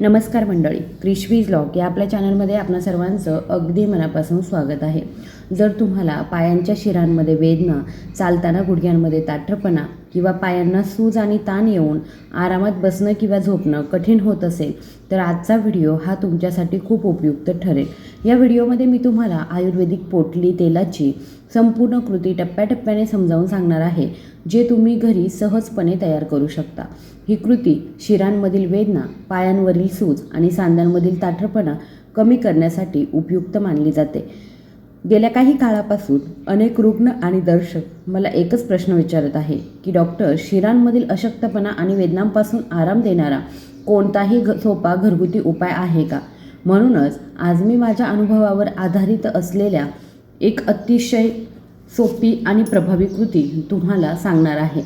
नमस्कार मंडळी, क्रिशवीज व्लॉग या आपल्या चॅनलमध्ये आपणा सर्वांचं अगदी मनापासून स्वागत आहे. जर तुम्हाला पायांच्या शिरांमध्ये वेदना, चालताना गुडघ्यांमध्ये ताठरपणा किंवा पायांना सूज आणि ताण येऊन आरामात बसणं किंवा झोपणं कठीण होत असेल तर आजचा व्हिडिओ हा तुमच्यासाठी खूप उपयुक्त ठरेल. या व्हिडिओमध्ये मी तुम्हाला आयुर्वेदिक पोटली तेलाची संपूर्ण कृती टप्प्याटप्प्याने समजावून सांगणार आहे, जे तुम्ही घरी सहजपणे तयार करू शकता. ही कृती शिरांमधील वेदना, पायांवरील सूज आणि सांध्यांमधील ताठरपणा कमी करण्यासाठी उपयुक्त मानली जाते. गेल्या काही काळापासून अनेक रुग्ण आणि दर्शक मला एकच प्रश्न विचारत आहे की डॉक्टर, शिरांमधील अशक्तपणा आणि वेदनांपासून आराम देणारा कोणताही सोपा घरगुती उपाय आहे का? म्हणूनच आज मी माझ्या अनुभवावर आधारित असलेल्या एक अतिशय सोपी आणि प्रभावी कृती तुम्हाला सांगणार आहे.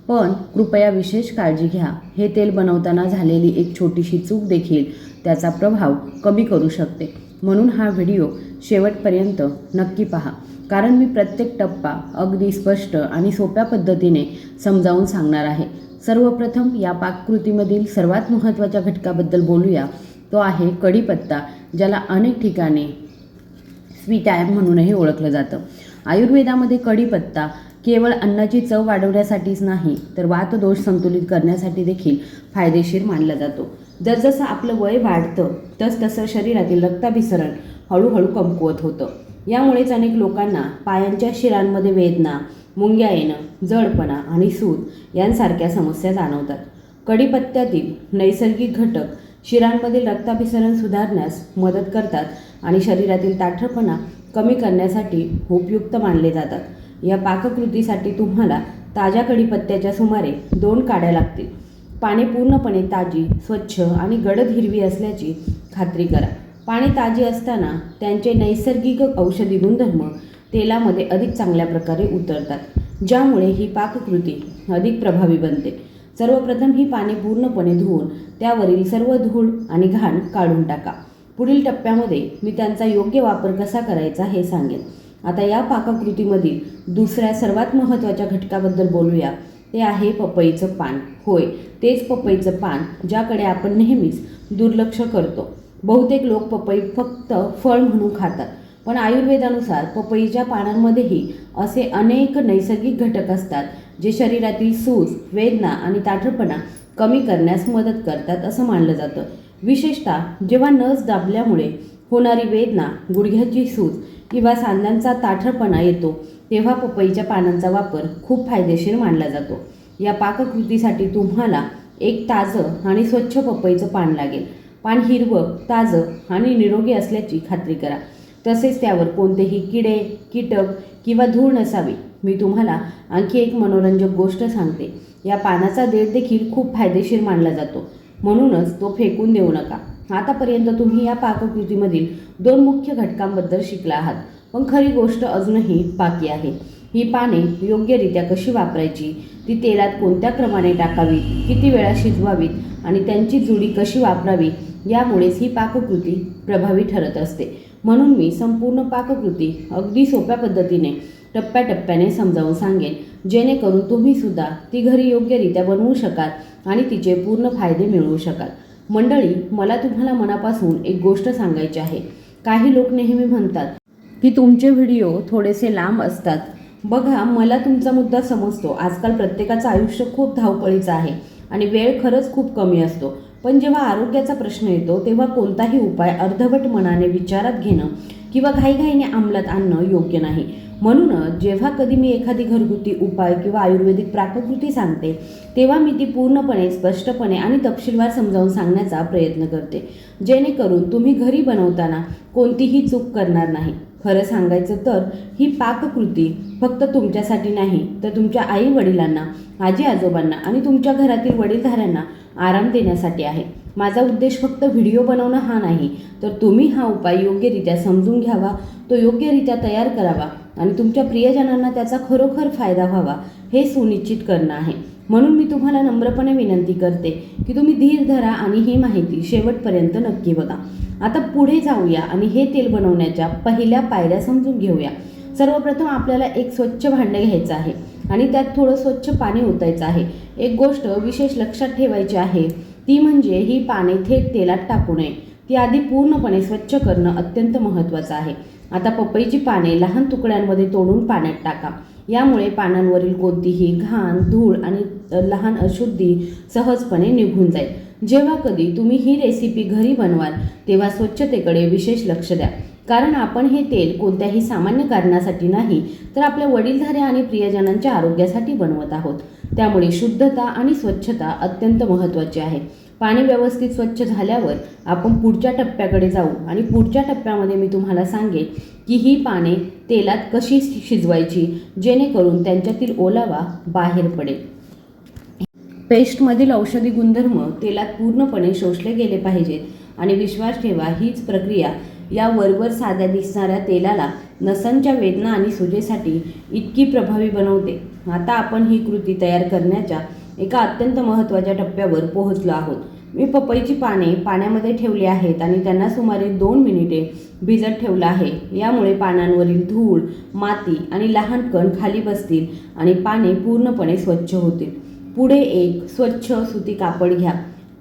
पण कृपया विशेष काळजी घ्या, हे तेल बनवताना झालेली एक छोटीशी चूक देखील त्याचा प्रभाव कमी करू शकते. म्हणून हा व्हिडिओ शेवटपर्यंत नक्की पहा, कारण मी प्रत्येक टप्पा अगदी स्पष्ट आणि सोप्या पद्धतीने समजावून सांगणार आहे. सर्वप्रथम या पाककृतीमधील सर्वात महत्त्वाच्या घटकाबद्दल बोलूया. तो आहे कढीपत्ता, ज्याला अनेक ठिकाणी स्वीट ॲप म्हणूनही ओळखलं जातं. आयुर्वेदामध्ये कढीपत्ता केवळ अन्नाची चव वाढवण्यासाठीच नाही, तर वातदोष संतुलित करण्यासाठी देखील फायदेशीर मानला जातो. जसजसं आपलं वय वाढतं तसतसं शरीरातील रक्ताभिसरण हळूहळू कमकुवत होतं. यामुळेच अनेक लोकांना पायांच्या शिरांमध्ये वेदना, मुंग्या येणं, जडपणा आणि सूज यांसारख्या समस्या जाणवतात. कढीपत्त्यातील नैसर्गिक घटक शिरांमधील रक्ताभिसरण सुधारण्यास मदत करतात आणि शरीरातील ताठरपणा कमी करण्यासाठी उपयुक्त मानले जातात. या पाककृतीसाठी तुम्हाला ताज्या कढीपत्त्याच्या सुमारे 2 काड्या लागतील. पाने पूर्णपणे ताजी, स्वच्छ आणि गडद हिरवी असल्याची खात्री करा. पाने ताजी असताना त्यांचे नैसर्गिक औषधी गुणधर्म तेलामध्ये अधिक चांगल्या प्रकारे उतरतात, ज्यामुळे ही पाककृती अधिक प्रभावी बनते. सर्वप्रथम ही पाने पूर्णपणे धुवून त्यावरील सर्व धूळ आणि घाण काढून टाका. पुढील टप्प्यामध्ये मी त्यांचा योग्य वापर कसा करायचा हे सांगेन. आता या पाककृतीमधील दुसऱ्या सर्वात महत्त्वाच्या घटकाबद्दल बोलूया. ते आहे पपईचं पान. होय, तेच पपईचं पान, ज्याकडे आपण नेहमीच दुर्लक्ष करतो. बहुतेक लोक पपई फक्त फळ म्हणून खातात, पण आयुर्वेदानुसार पपईच्या पानांमध्येही असे अनेक नैसर्गिक घटक असतात जे शरीरातील सूज, वेदना आणि ताठरपणा कमी करण्यास मदत करतात असं मानलं जातं. विशेषतः जेव्हा नस दाबल्यामुळे होणारी वेदना, गुडघ्याची सूज किंवा सांध्यांचा ताठरपणा येतो, तेव्हा पपईच्या पानांचा वापर खूप फायदेशीर मानला जातो. या पाककृतीसाठी तुम्हाला एक ताजं आणि स्वच्छ पपईचं पान लागेल. पान हिरवं, ताजं आणि निरोगी असल्याची खात्री करा. तसेच त्यावर कोणतेही किडे, कीटक किंवा धूळ नसावी. मी तुम्हाला आणखी एक मनोरंजक गोष्ट सांगते. या पानाचा देठ देखील खूप फायदेशीर मानला जातो, म्हणूनच तो फेकून देऊ नका. आतापर्यंत तुम्ही या पाककृतीमधील 2 मुख्य घटकांबद्दल शिकला आहात, पण खरी गोष्ट अजूनही बाकी आहे. ही पाने योग्यरित्या कशी वापरायची, ती तेलात कोणत्या क्रमाने टाकावी, किती वेळा शिजवावीत आणि त्यांची जुडी कशी वापरावी, यामुळेच ही पाककृती प्रभावी ठरत असते. म्हणून मी संपूर्ण पाककृती अगदी सोप्या पद्धतीने टप्प्याटप्प्याने समजावून सांगेन, जेणेकरून तुम्ही सुद्धा ती घरी योग्यरित्या बनवू शकाल आणि तिचे पूर्ण फायदे मिळवू शकाल. मंडळी, मला तुम्हाला मनापासून एक गोष्ट सांगायची आहे. काही लोक नेहमी म्हणतात की तुमचे व्हिडिओ थोडेसे लांब असतात. बघा, मला तुमचा मुद्दा समजतो. आजकाल प्रत्येकाचं आयुष्य खूप धावपळीचं आहे आणि वेळ खरंच खूप कमी असतो. पण जेव्हा आरोग्याचा प्रश्न येतो, तेव्हा कोणताही उपाय अर्धवट मनाने विचारात घेणं किंवा घाईघाईने अंमलात आणणं योग्य नाही. म्हणूनच जेव्हा कधी मी एखादी घरगुती उपाय किंवा आयुर्वेदिक पाककृती सांगते, तेव्हा मी ती पूर्णपणे, स्पष्टपणे आणि तपशीलवार समजावून सांगण्याचा प्रयत्न करते, जेणेकरून तुम्ही घरी बनवताना कोणतीही चूक करणार नाही. खरं सांगायचं तर ही पाककृती फक्त तुमच्यासाठी नाही, तर तुमच्या आई वडिलांना, आजी आजोबांना आणि तुमच्या घरातील वडीलधाऱ्यांना आराम देण्यासाठी आहे. माझा उद्देश फक्त व्हिडिओ बनवणं हा नाही, तर तुम्ही हा उपाय योग्यरित्या समजून घ्यावा, तो योग्यरित्या तयार करावा आणि तुमच्या प्रियजनांना त्याचा खरोखर फायदा व्हावा, हे सुनिश्चित करणं आहे. म्हणून मी तुम्हाला नम्रपणे विनंती करते की तुम्ही धीर धरा आणि ही माहिती शेवटपर्यंत नक्की बघा. आता पुढे जाऊया आणि हे तेल बनवण्याच्या पहिल्या पायऱ्या समजून घेऊया. सर्वप्रथम आपल्याला एक स्वच्छ भांडे घ्यायचं आहे आणि त्यात थोडं स्वच्छ पाणी ओतायचं आहे. एक गोष्ट विशेष लक्षात ठेवायची आहे ती म्हणजे ही पाने थेट तेलात टाकू नये, ती आधी पूर्णपणे स्वच्छ करणं अत्यंत महत्त्वाचं आहे. आता पपईची पाने लहान तुकड्यांमध्ये तोडून पाण्यात टाका. यामुळे पानांवरील कोणतीही घाण, धूळ आणि लहान अशुद्धी सहजपणे निघून जाईल. जेव्हा कधी तुम्ही ही रेसिपी घरी बनवाल तेव्हा स्वच्छतेकडे विशेष लक्ष द्या, कारण आपण हे तेल कोणत्याही सामान्य कारणासाठी नाही तर आपल्या वडीलधारे आणि प्रियजनांच्या आरोग्यासाठी बनवत आहोत. त्यामुळे शुद्धता आणि स्वच्छता अत्यंत महत्त्वाची आहे. पाणी व्यवस्थित स्वच्छ झाल्यावर आपण पुढच्या टप्प्याकडे जाऊ आणि पुढच्या टप्प्यामध्ये मी तुम्हाला सांगेन की ही पाने तेलात कशी शिजवायची जेणेकरून त्यांच्यातील ओलावा बाहेर पडेल. पेस्टमधील औषधी गुणधर्म तेलात पूर्णपणे शोषले गेले पाहिजेत आणि विश्वास ठेवा, हीच प्रक्रिया या वरवर साध्या दिसणाऱ्या तेलाला नसांच्या वेदना आणि सुजेसाठी इतकी प्रभावी बनवते. आता आपण ही कृती तयार करण्याच्या एका अत्यंत महत्त्वाच्या टप्प्यावर पोहोचलो आहोत. मी पपईची पाने पाण्यामध्ये ठेवली आहेत आणि त्यांना सुमारे 2 मिनिटे भिजत ठेवलं आहे. यामुळे पानांवरील धूळ, माती आणि लहान कण खाली बसतील आणि पाने पूर्णपणे स्वच्छ होतील. पुढे एक स्वच्छ सुती कापड घ्या.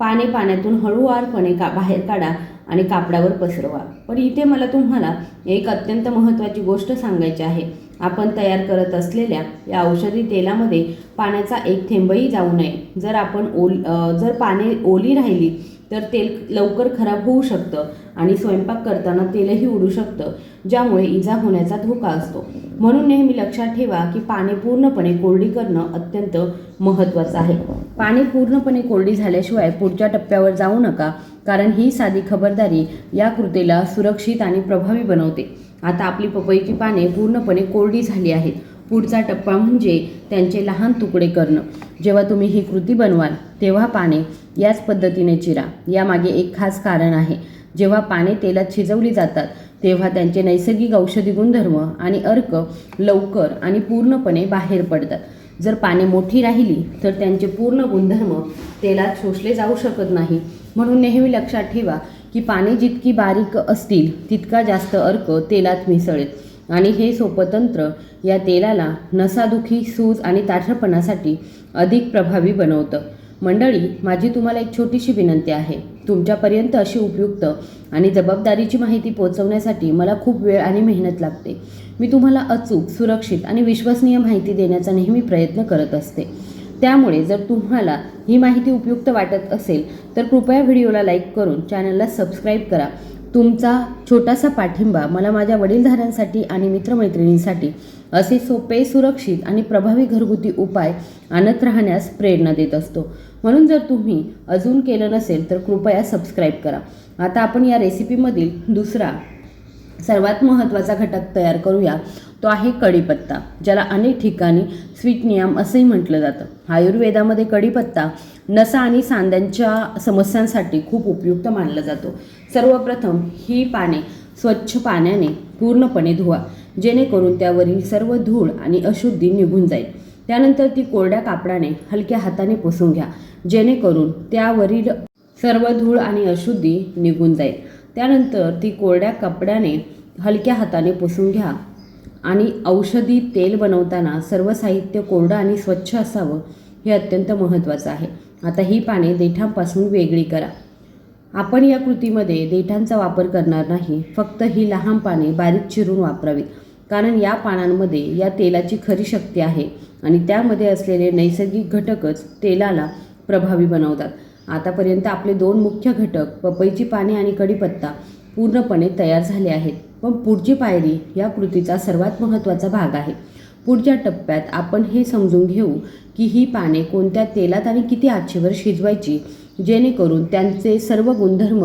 पाने पाण्यातून हळूवारपणे बाहेर काढा आणि कापडावर पसरवा. पण इथे मला तुम्हाला एक अत्यंत महत्त्वाची गोष्ट सांगायची आहे. आपण तयार करत असलेल्या या औषधी तेलामध्ये पाण्याचा एक थेंबही जाऊ नये. जर पाने ओली राहिली तर तेल लवकर खराब होऊ शकतं आणि स्वयंपाक करताना तेलही उडू शकतं, ज्यामुळे इजा होण्याचा धोका असतो. म्हणून नेहमी लक्षात ठेवा की पाने पूर्णपणे कोरडी करणं अत्यंत महत्त्वाचं आहे. पाने पूर्णपणे कोरडी झाल्याशिवाय पुढच्या टप्प्यावर जाऊ नका, कारण ही साधी खबरदारी या कृतीला सुरक्षित आणि प्रभावी बनवते. आता आपली पपईची पाने पूर्णपणे कोरडी झाली आहेत. पुढचा टप्पा म्हणजे त्यांचे लहान तुकडे करणं. जेव्हा तुम्ही ही कृती बनवाल तेव्हा पाने याच पद्धतीने चिरा. यामागे एक खास कारण आहे. जेव्हा पाने तेलात शिजवली जातात तेव्हा त्यांचे नैसर्गिक औषधी गुणधर्म आणि अर्क लवकर आणि पूर्णपणे बाहेर पडतात. जर पाने मोठी राहिली तर त्यांचे पूर्ण गुणधर्म तेलात शोषले जाऊ शकत नाही. म्हणून नेहमी लक्षात ठेवा की पाने जितकी बारीक असतील तितका जास्त अर्क तेलात मिसळेल आणि हे सोपं तंत्र या तेलाला नसादुखी, सूज आणि ताठरपणासाठी अधिक प्रभावी बनवतं. मंडळी, माझी तुम्हाला एक छोटीशी विनंती आहे. तुमच्यापर्यंत अशी उपयुक्त आणि जबाबदारीची माहिती पोहोचवण्यासाठी मला खूप वेळ आणि मेहनत लागते. मी तुम्हाला अचूक, सुरक्षित आणि विश्वसनीय माहिती देण्याचा नेहमी प्रयत्न करत असते. त्यामुळे जर तुम्हाला ही माहिती उपयुक्त वाटत असेल तर कृपया व्हिडिओला लाईक करून चॅनलला सबस्क्राईब करा. तुमचा छोटासा पाठिंबा मला माझ्या वडीलधाऱ्यांसाठी आणि मित्रमैत्रिणींसाठी असे सोपे, सुरक्षित आणि प्रभावी घरगुती उपाय आणत राहण्यास प्रेरणा देत असतो. म्हणून जर तुम्ही अजून केलं नसेल तर कृपया सबस्क्राईब करा. आता आपण या रेसिपीमधील दुसरा सर्वात महत्त्वाचा घटक तयार करूया. तो आहे कढीपत्ता, ज्याला अनेक ठिकाणी स्वीट नियम असंही म्हटलं जातं. आयुर्वेदामध्ये कढीपत्ता नसा आणि सांध्यांच्या समस्यांसाठी खूप उपयुक्त मानला जातो. सर्वप्रथम ही पाने स्वच्छ पाण्याने पूर्णपणे धुवा, जेणेकरून त्यावरील सर्व धूळ आणि अशुद्धी निघून जाईल. त्यानंतर ती कोरड्या कापडाने हलक्या हाताने पुसून घ्या, जेणेकरून त्यावरील सर्व धूळ आणि अशुद्धी निघून जाईल. त्यानंतर ती कोरड्या कपड्याने हलक्या हाताने पुसून घ्या आणि औषधी तेल बनवताना सर्व साहित्य कोरडं आणि स्वच्छ असावं, हे अत्यंत महत्त्वाचं आहे. आता ही पाने देठांपासून वेगळी करा. आपण या कृतीमध्ये देठांचा वापर करणार नाही, फक्त ही लहान पाने बारीक चिरून वापरावीत, कारण या पानांमध्ये या तेलाची खरी शक्ती आहे आणि त्यामध्ये असलेले नैसर्गिक घटकच तेलाला प्रभावी बनवतात. आतापर्यंत आपले 2 मुख्य घटक पपईची पाने आणि कढीपत्ता पूर्णपणे तयार झाले आहेत. पण पुढची पायरी या कृतीचा सर्वात महत्त्वाचा भाग आहे. पुढच्या टप्प्यात आपण हे समजून घेऊ की ही पाने कोणत्या तेलात आणि किती आचेवर शिजवायची, जेणेकरून त्यांचे सर्व गुणधर्म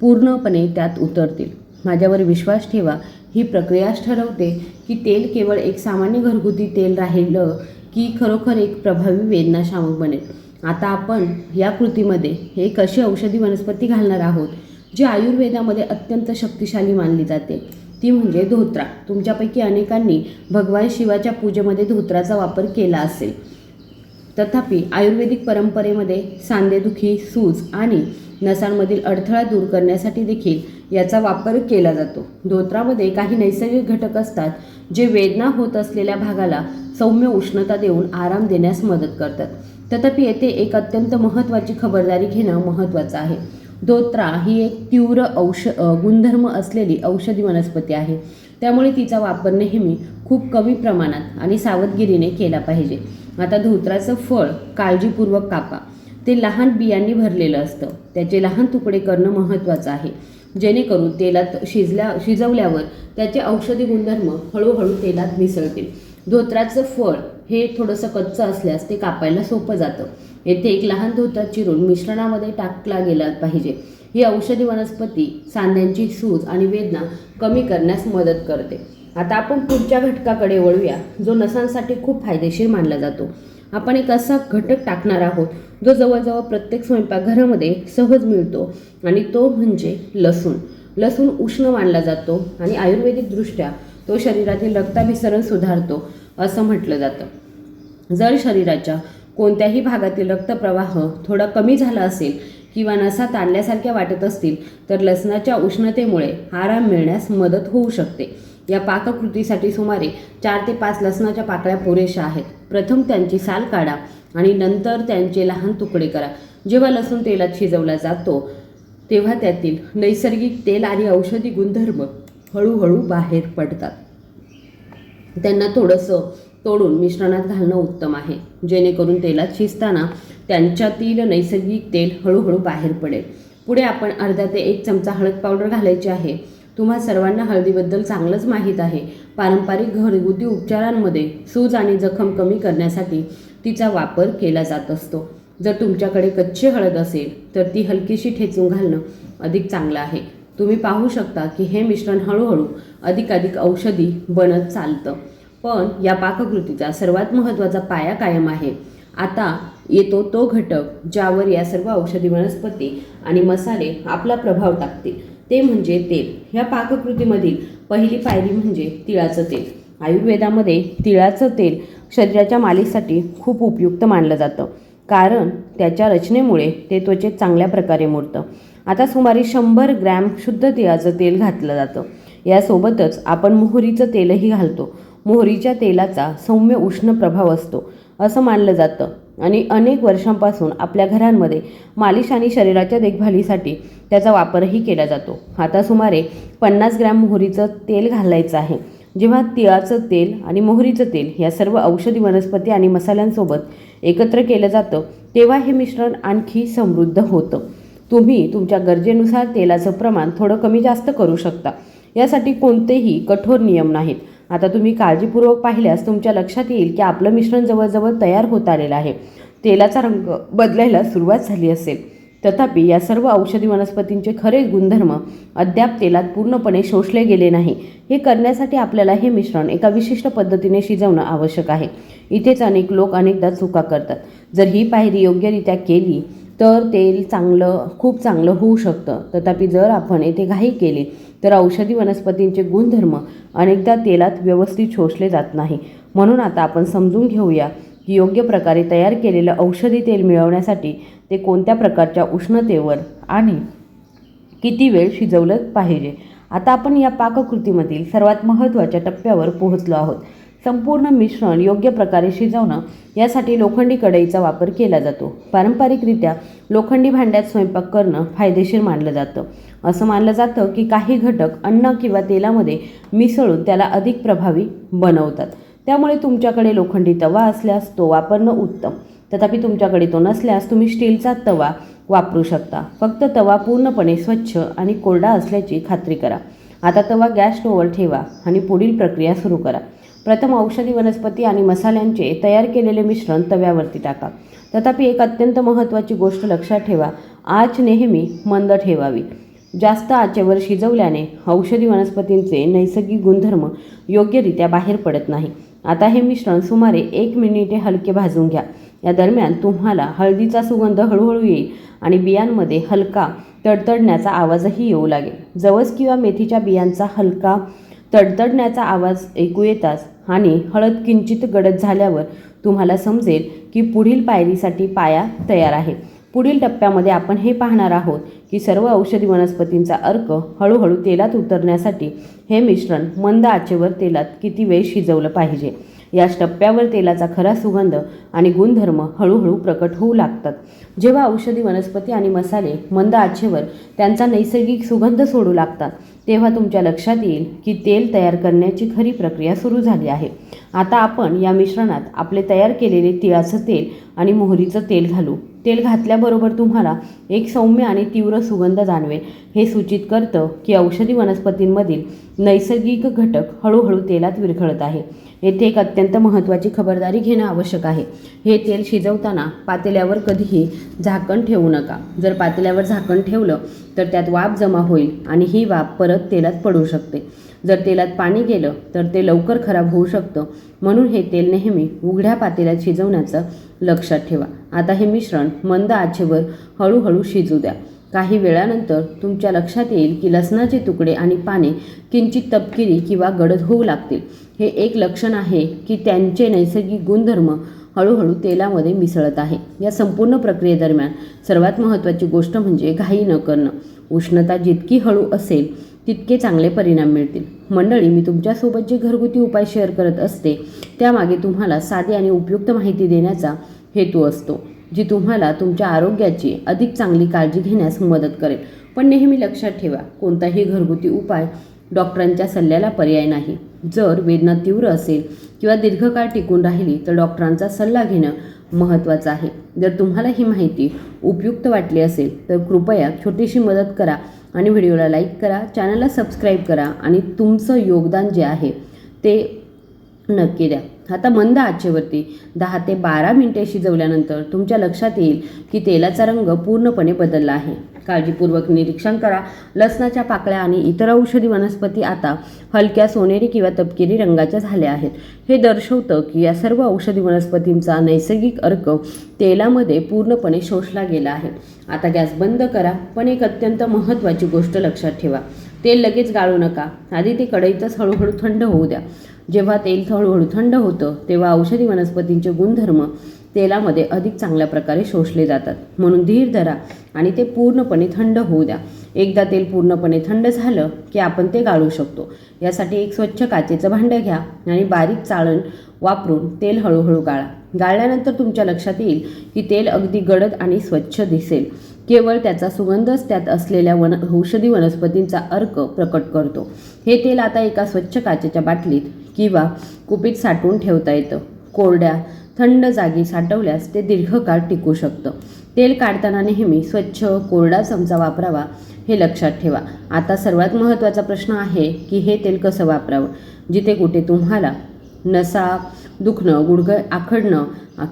पूर्णपणे त्यात उतरतील. माझ्यावर विश्वास ठेवा, ही प्रक्रियाच ठरवते की तेल केवळ एक सामान्य घरगुती तेल राहिलं की खरोखर एक प्रभावी वेदनाशामक बनेल. आता आपण या कृतीमध्ये एक अशी औषधी वनस्पती घालणार आहोत जी आयुर्वेदामध्ये अत्यंत शक्तिशाली मानली जाते. ती म्हणजे धोत्रा. तुमच्यापैकी अनेकांनी भगवान शिवाच्या पूजेमध्ये धोत्राचा वापर केला असेल. तथापि आयुर्वेदिक परंपरेमध्ये सांधेदुखी, सूज आणि नसांमधील अडथळा दूर करण्यासाठी देखील याचा वापर केला जातो. धोत्रामध्ये काही नैसर्गिक घटक असतात जे वेदना होत असलेल्या भागाला सौम्य उष्णता देऊन आराम देण्यास मदत करतात. तथापि येथे एक अत्यंत महत्त्वाची खबरदारी घेणं महत्त्वाचं आहे. धोत्रा ही एक तीव्र गुणधर्म असलेली औषधी वनस्पती आहे. त्यामुळे तिचा वापर नेहमी खूप कमी प्रमाणात आणि सावधगिरीने केला पाहिजे. आता धोत्राचं फळ काळजीपूर्वक कापा. ते लहान बियांनी भरलेलं असतं. त्याचे लहान तुकडे करणं महत्त्वाचं आहे, जेणेकरून तेलात शिजवल्यावर त्याचे औषधी गुणधर्म हळूहळू तेलात मिसळतील. धोत्राचं फळ हे थोडंसं कच्चं असल्यास ते कापायला सोपं जातं. येथे एक लहान धोत्रा चिरून मिश्रणामध्ये टाकला गेला पाहिजे. ही औषधी वनस्पती सांध्यांची सूज आणि वेदना कमी करण्यास मदत करते. आता आपण पुढच्या घटकाकडे वळूया, जो नसांसाठी खूप फायदेशीर मानला जातो. आपण एक असा घटक टाकणार आहोत जो जवळजवळ प्रत्येक स्वयंपाकघरामध्ये सहज मिळतो, आणि तो म्हणजे लसूण. लसूण उष्ण मानला जातो आणि आयुर्वेदिकदृष्ट्या तो शरीरातील रक्ताभिसरण सुधारतो असं म्हटलं जातं. जर शरीराच्या कोणत्याही भागातील रक्तप्रवाह थोडा कमी झाला असेल किंवा नसा ताणल्यासारख्या वाटत असतील तर लसणाच्या उष्णतेमुळे आराम मिळण्यास मदत होऊ शकते. या पाककृतीसाठी सुमारे 4 ते 5 लसणाच्या पाकळ्या पुरेशा आहेत. प्रथम त्यांची साल काढा आणि नंतर त्यांचे लहान तुकडे करा. जेव्हा लसूण तेलात शिजवला जातो तेव्हा त्यातील नैसर्गिक तेल आणि औषधी गुणधर्म हळूहळू बाहेर पडतात. त्यांना थोडंसं तोडून मिश्रणात घालणं उत्तम आहे, जेणेकरून तेलात शिजताना त्यांच्यातील नैसर्गिक तेल हळूहळू बाहेर पडेल. पुढे आपण अर्धा ते 1 चमचा हळद पावडर घालायची आहे. तुम्हा सर्वांना हळदीबद्दल चांगलंच माहीत आहे. पारंपरिक घरगुती उपचारांमध्ये सूज आणि जखम कमी करण्यासाठी तिचा वापर केला जात असतो. जर तुमच्याकडे कच्ची हळद असेल तर ती हलकीशी ठेचून घालणं अधिक चांगलं आहे. तुम्ही पाहू शकता की हे मिश्रण हळूहळू अधिकाधिक औषधी बनत चालतं. पण या पाककृतीचा सर्वात महत्त्वाचा पाया कायम आहे. आता येतो तो घटक ज्यावर या सर्व औषधी वनस्पती आणि मसाले आपला प्रभाव टाकतील, ते म्हणजे तेल. ह्या पाककृतीमधील पहिली पायरी म्हणजे तिळाचं तेल. आयुर्वेदामध्ये तिळाचं तेल शरीराच्या मालिशसाठी खूप उपयुक्त मानलं जातं, कारण त्याच्या रचनेमुळे ते त्वचेत चांगल्या प्रकारे मुरतं. आता सुमारे 100 ग्रॅम शुद्ध तिळाचं तेल घातलं जातं. यासोबतच आपण मोहरीचं तेलही घालतो. मोहरीच्या तेलाचा सौम्य उष्ण प्रभाव असतो असं मानलं जातं आणि अनेक वर्षांपासून आपल्या घरांमध्ये मालिश आणि शरीराच्या देखभालीसाठी त्याचा वापरही केला जातो. आता सुमारे 50 ग्रॅम मोहरीचं तेल घालायचं आहे. जेव्हा तिळाचं तेल आणि मोहरीचं तेल या सर्व औषधी वनस्पती आणि मसाल्यांसोबत एकत्र केलं जातं तेव्हा हे मिश्रण आणखी समृद्ध होतं. तुम्ही तुमच्या गरजेनुसार तेलाचं प्रमाण थोडं कमी जास्त करू शकता. यासाठी कोणतेही कठोर नियम नाहीत. आता तुम्ही काळजीपूर्वक पाहिल्यास तुमच्या लक्षात येईल की आपलं मिश्रण जवळजवळ तयार होत आलेलं आहे. तेलाचा रंग बदलायला सुरुवात झाली असेल. तथापि या सर्व औषधी वनस्पतींचे खरे गुणधर्म अद्याप तेलात पूर्णपणे शोषले गेले नाही. हे करण्यासाठी आपल्याला हे मिश्रण एका विशिष्ट पद्धतीने शिजवणं आवश्यक आहे. इथेच अनेक लोक अनेकदा चुका करतात. जर ही पायरी योग्यरित्या केली तर तेल खूप चांगलं होऊ शकतं. तथापि जर आपण येथे घाई केली तर औषधी वनस्पतींचे गुणधर्म अनेकदा तेलात व्यवस्थित शोषले जात नाही. म्हणून आता आपण समजून घेऊया की योग्य प्रकारे तयार केलेलं औषधी तेल मिळवण्यासाठी ते कोणत्या प्रकारच्या उष्णतेवर आणि किती वेळ शिजवलं पाहिजे. आता आपण या पाककृतीमधील सर्वात महत्त्वाच्या टप्प्यावर पोहोचलो आहोत. संपूर्ण मिश्रण योग्य प्रकारे शिजवणं यासाठी लोखंडी कढईचा वापर केला जातो. पारंपरिकरित्या लोखंडी भांड्यात स्वयंपाक करणं फायदेशीर मानलं जातं. असं मानलं जातं की काही घटक अन्न किंवा तेलामध्ये मिसळून त्याला अधिक प्रभावी बनवतात. त्यामुळे तुमच्याकडे लोखंडी तवा असल्यास तो वापरणं उत्तम. तथापि तुमच्याकडे तो नसल्यास तुम्ही स्टीलचा तवा वापरू शकता. फक्त तवा पूर्णपणे स्वच्छ आणि कोरडा असल्याची खात्री करा. आता तवा गॅस स्टोव्हवर ठेवा आणि पुढील प्रक्रिया सुरू करा. प्रथम औषधी वनस्पती आणि मसाल्यांचे तयार केलेले मिश्रण तव्यावरती टाका. तथापि एक अत्यंत महत्त्वाची गोष्ट लक्षात ठेवा, आच नेहमी मंद ठेवावी. जास्त आचेवर शिजवल्याने औषधी वनस्पतींचे नैसर्गिक गुणधर्म योग्यरित्या बाहेर पडत नाही. आता हे मिश्रण सुमारे 1 मिनिटे हलके भाजून घ्या. या दरम्यान तुम्हाला हळदीचा सुगंध हळूहळू येईल आणि बियांमध्ये हलका तडतडण्याचा आवाजही येऊ लागेल. जवस किंवा मेथीच्या बियांचा हलका तडतडण्याचा आवाज ऐकू येताच आणि हळद किंचित गडद झाल्यावर तुम्हाला समजेल की पुढील पायरीसाठी पाया तयार आहे. पुढील टप्प्यामध्ये आपण हे पाहणार आहोत की सर्व औषधी वनस्पतींचा अर्क हळूहळू तेलात उतरण्यासाठी हे मिश्रण मंद आचेवर तेलात किती वेळ शिजवलं पाहिजे. याच टप्प्यावर तेलाचा खरा सुगंध आणि गुणधर्म हळूहळू प्रकट होऊ लागतात. जेव्हा औषधी वनस्पती आणि मसाले मंद आचेवर त्यांचा नैसर्गिक सुगंध सोडू लागतात, तेव्हा तुमच्या लक्षात येईल की तेल तयार करण्याची खरी प्रक्रिया सुरू झाली आहे. आता आपण या मिश्रणात आपले तयार केलेले तिळाचं तेल आणि मोहरीचं तेल घालू. तेल घातल्याबरोबर तुम्हाला एक सौम्य आणि तीव्र सुगंध जाणवेल. हे सूचित करतं की औषधी वनस्पतींमधील नैसर्गिक घटक हळूहळू तेलात विरघळत आहे. येथे एक अत्यंत महत्त्वाची खबरदारी घेणं आवश्यक आहे. हे तेल शिजवताना पातेल्यावर कधीही झाकण ठेवू नका. जर पातेल्यावर झाकण ठेवलं तर त्यात वाफ जमा होईल आणि ही वाफ परत तेलात पडू शकते. जर तेलात पाणी गेलं तर ते लवकर खराब होऊ शकतं. म्हणून हे तेल नेहमी उघड्या पातेल्यात शिजवण्याचं लक्षात ठेवा. आता हे मिश्रण मंद आचेवर हळूहळू शिजू द्या. काही वेळानंतर तुमच्या लक्षात येईल की लसणाचे तुकडे आणि पाने किंचित तपकिरी किंवा गडद होऊ लागतील. हे एक लक्षण आहे की त्यांचे नैसर्गिक गुणधर्म हळूहळू तेलामध्ये मिसळत आहे. या संपूर्ण प्रक्रियेदरम्यान सर्वात महत्त्वाची गोष्ट म्हणजे घाई न करणं. उष्णता जितकी हळू असेल तितके चांगले परिणाम मिळतील. मंडळी, मी तुमच्यासोबत जे घरगुती उपाय शेअर करत असते त्यामागे तुम्हाला साधी आणि उपयुक्त माहिती देण्याचा हेतू असतो, जी तुम्हाला तुमच्या आरोग्याची अधिक चांगली काळजी घेण्यास मदत करेल. पण नेहमी लक्षात ठेवा, कोणताही घरगुती उपाय डॉक्टरांच्या सल्ल्याला पर्याय नाही. जर वेदना तीव्र असेल किंवा दीर्घकाळ टिकून राहिली तर डॉक्टरांचा सल्ला घेणं महत्त्वाचं आहे. जर तुम्हाला ही माहिती उपयुक्त वाटली असेल तर कृपया छोटीशी मदत करा आणि व्हिडिओला लाईक करा, चॅनलला सबस्क्राईब करा आणि तुमचं योगदान जे आहे ते नक्की द्या. आता मंद आचेवरती 10 ते 12 मिनिटे शिजवल्यानंतर तुमच्या लक्षात येईल की तेलाचा रंग पूर्णपणे बदलला आहे. काळजीपूर्वक निरीक्षण करा. लसणाच्या पाकळ्या आणि इतर औषधी वनस्पती आता हलक्या सोनेरी किंवा तपकिरी रंगाच्या झाल्या आहेत. हे दर्शवतं की या सर्व औषधी वनस्पतींचा नैसर्गिक अर्क तेलामध्ये पूर्णपणे शोषला गेला आहे. आता गॅस बंद करा. पण एक अत्यंत महत्त्वाची गोष्ट लक्षात ठेवा, तेल लगेच गाळू नका. आधी ते कढईतच हळूहळू थंड होऊ द्या. जेव्हा तेल हळूहळू थंड होतं तेव्हा औषधी वनस्पतींचे गुणधर्म तेलामध्ये अधिक चांगल्या प्रकारे शोषले जातात. म्हणून धीर धरा आणि ते पूर्णपणे थंड होऊ द्या. एकदा तेल पूर्णपणे थंड झालं की आपण ते गाळू शकतो. यासाठी एक स्वच्छ काचेचं भांडं घ्या आणि बारीक चाळण वापरून तेल हळूहळू गाळा. गाळल्यानंतर तुमच्या लक्षात येईल की तेल अगदी गडद आणि स्वच्छ दिसेल. केवळ त्याचा सुगंधच त्यात असलेल्या औषधी वनस्पतींचा अर्क प्रकट करतो. हे तेल आता एका स्वच्छ काचेच्या बाटलीत किंवा कुपीत साठवून ठेवता येतं. कोरड्या थंड जागी साठवल्यास ते दीर्घकाळ टिकू शकतं. तेल काढताना नेहमी स्वच्छ कोरडा चमचा वापरावा, हे लक्षात ठेवा. आता सर्वात महत्त्वाचा प्रश्न आहे की हे तेल कसं वापरावं. जिथे कुठे तुम्हाला नसा दुखणं, गुडघे आखडणं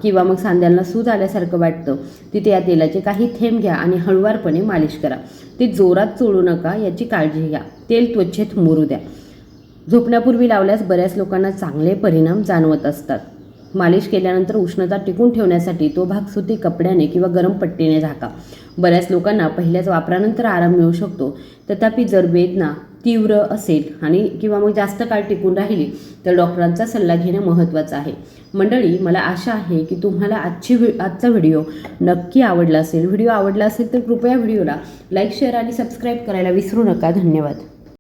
किंवा मग सांध्यांना सूज आल्यासारखं वाटतं तिथे या तेलाचे काही थेंब घ्या आणि हळुवारपणे मालिश करा. ते जोरात चोळू नका, याची काळजी घ्या. तेल त्वचेत मुरू द्या. झोपण्यापूर्वी लावल्यास बऱ्याच लोकांना चांगले परिणाम जाणवत असतात. मालिश केल्यानंतर उष्णता टिकून ठेवण्यासाठी तो भाग सुती कपड्याने किंवा गरम पट्टीने झाका. बऱ्याच लोकांना पहिल्याच वापरानंतर आराम मिळू शकतो. तथापि जर वेदना तीव्र असेल आणि किंवा मग जास्त काळ टिकून राहिली तर डॉक्टरांचा सल्ला घेणं महत्त्वाचं आहे. मंडळी, मला आशा आहे की तुम्हाला आजचा व्हिडिओ नक्की आवडला असेल. व्हिडिओ आवडला असेल तर कृपया व्हिडिओला लाईक, शेअर आणि सबस्क्राईब करायला विसरू नका. धन्यवाद.